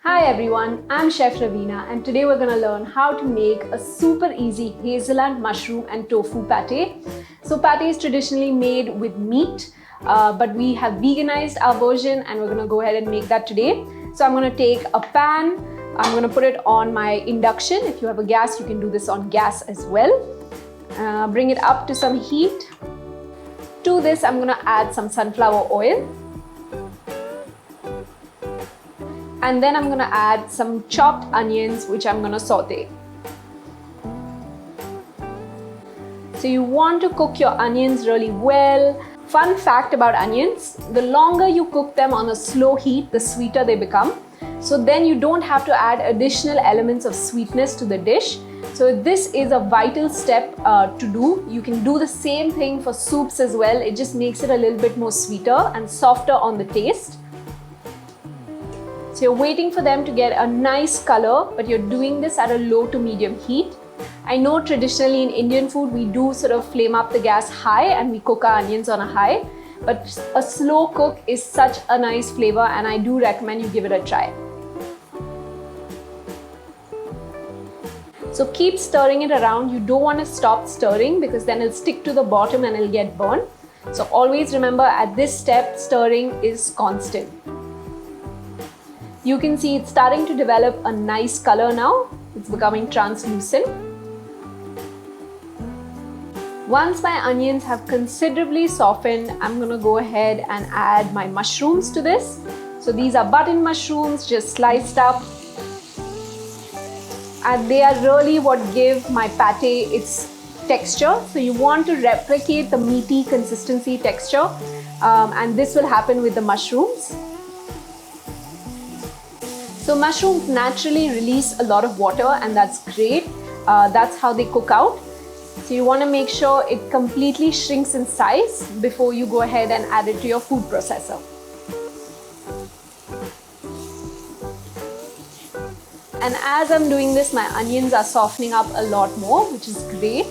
Hi everyone, I'm Chef Raveena and today we're going to learn how to make a super easy hazelnut, mushroom and tofu pate. So pate is traditionally made with meat, but we have veganized our version and we're going to go ahead and make that today. So I'm going to take a pan, I'm going to put it on my induction. If you have a gas, you can do this on gas as well. Bring it up to some heat. To this, I'm going to add some sunflower oil. And then I'm going to add some chopped onions, which I'm going to saute. So you want to cook your onions really well. Fun fact about onions, the longer you cook them on a slow heat, the sweeter they become. So then you don't have to add additional elements of sweetness to the dish. So this is a vital step to do. You can do the same thing for soups as well. It just makes it a little bit more sweeter and softer on the taste. So you're waiting for them to get a nice color, but you're doing this at a low to medium heat. I know traditionally in Indian food, we do sort of flame up the gas high and we cook our onions on a high, but a slow cook is such a nice flavor and I do recommend you give it a try. So keep stirring it around. You don't want to stop stirring because then it'll stick to the bottom and it'll get burnt. So always remember at this step, stirring is constant. You can see it's starting to develop a nice color now. It's becoming translucent. Once my onions have considerably softened, I'm going to go ahead and add my mushrooms to this. So these are button mushrooms, just sliced up. And they are really what give my pate its texture. So you want to replicate the meaty consistency texture. And this will happen with the mushrooms. So mushrooms naturally release a lot of water and that's great. That's how they cook out. So you want to make sure it completely shrinks in size before you go ahead and add it to your food processor. And as I'm doing this, my onions are softening up a lot more, which is great.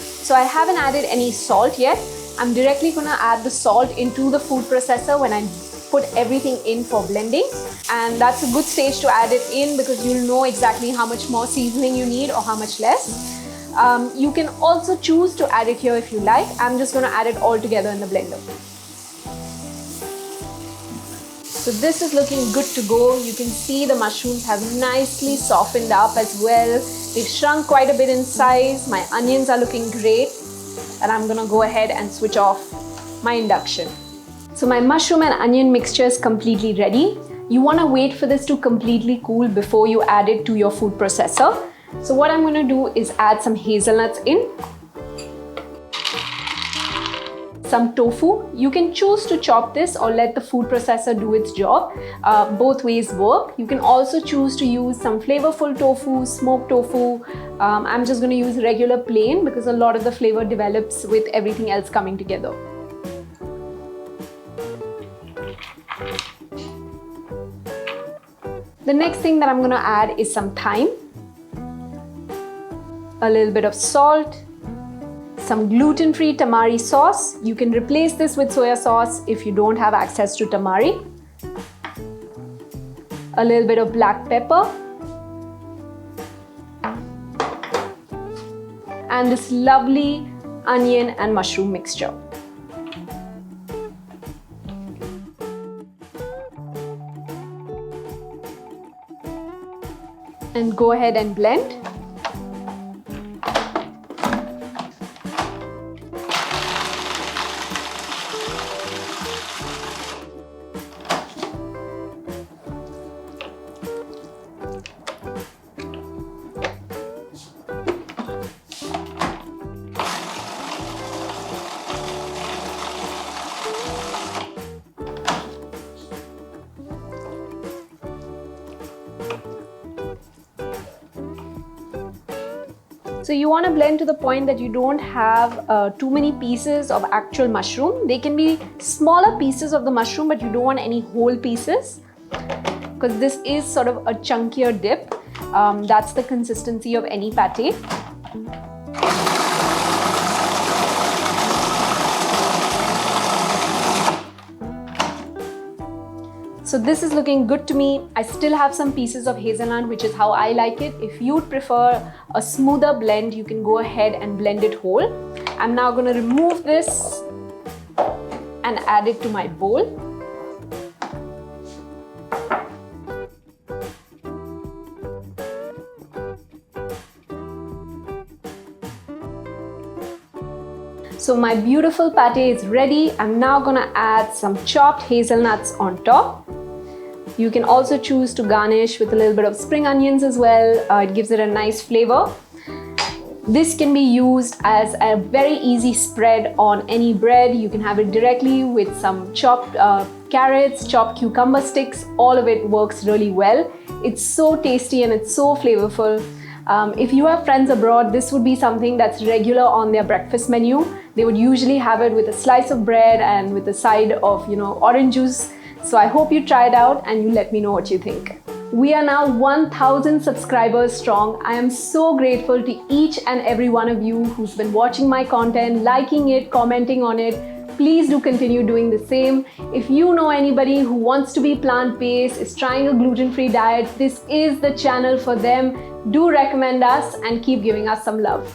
So I haven't added any salt yet. I'm directly going to add the salt into the food processor when I put everything in for blending. And that's a good stage to add it in because you'll know exactly how much more seasoning you need or how much less. You can also choose to add it here if you like. I'm just going to add it all together in the blender. So this is looking good to go. You can see the mushrooms have nicely softened up as well. They've shrunk quite a bit in size. My onions are looking great. And I'm going to go ahead and switch off my induction. So my mushroom and onion mixture is completely ready. You want to wait for this to completely cool before you add it to your food processor. So what I'm going to do is add some hazelnuts in. Some tofu. You can choose to chop this or let the food processor do its job. Both ways work. You can also choose to use some flavorful tofu, smoked tofu. I'm just going to use regular plain because a lot of the flavor develops with everything else coming together. The next thing that I'm going to add is some thyme, a little bit of salt, some gluten-free tamari sauce. You can replace this with soya sauce if you don't have access to tamari. A little bit of black pepper. And this lovely onion and mushroom mixture. And go ahead and blend. So you want to blend to the point that you don't have too many pieces of actual mushroom. They can be smaller pieces of the mushroom, but you don't want any whole pieces because this is sort of a chunkier dip. That's the consistency of any pate. So this is looking good to me. I still have some pieces of hazelnut, which is how I like it. If you'd prefer a smoother blend, you can go ahead and blend it whole. I'm now going to remove this and add it to my bowl. So my beautiful pate is ready. I'm now gonna add some chopped hazelnuts on top. You can also choose to garnish with a little bit of spring onions as well. It gives it a nice flavor. This can be used as a very easy spread on any bread. You can have it directly with some chopped carrots, chopped cucumber sticks. All of it works really well. It's so tasty and it's so flavorful. If you have friends abroad, this would be something that's regular on their breakfast menu. They would usually have it with a slice of bread and with a side of, orange juice. So I hope you try it out and you let me know what you think. We are now 1,000 subscribers strong. I am so grateful to each and every one of you who's been watching my content, liking it, commenting on it. Please do continue doing the same. If you know anybody who wants to be plant-based, is trying a gluten-free diet, this is the channel for them. Do recommend us and keep giving us some love.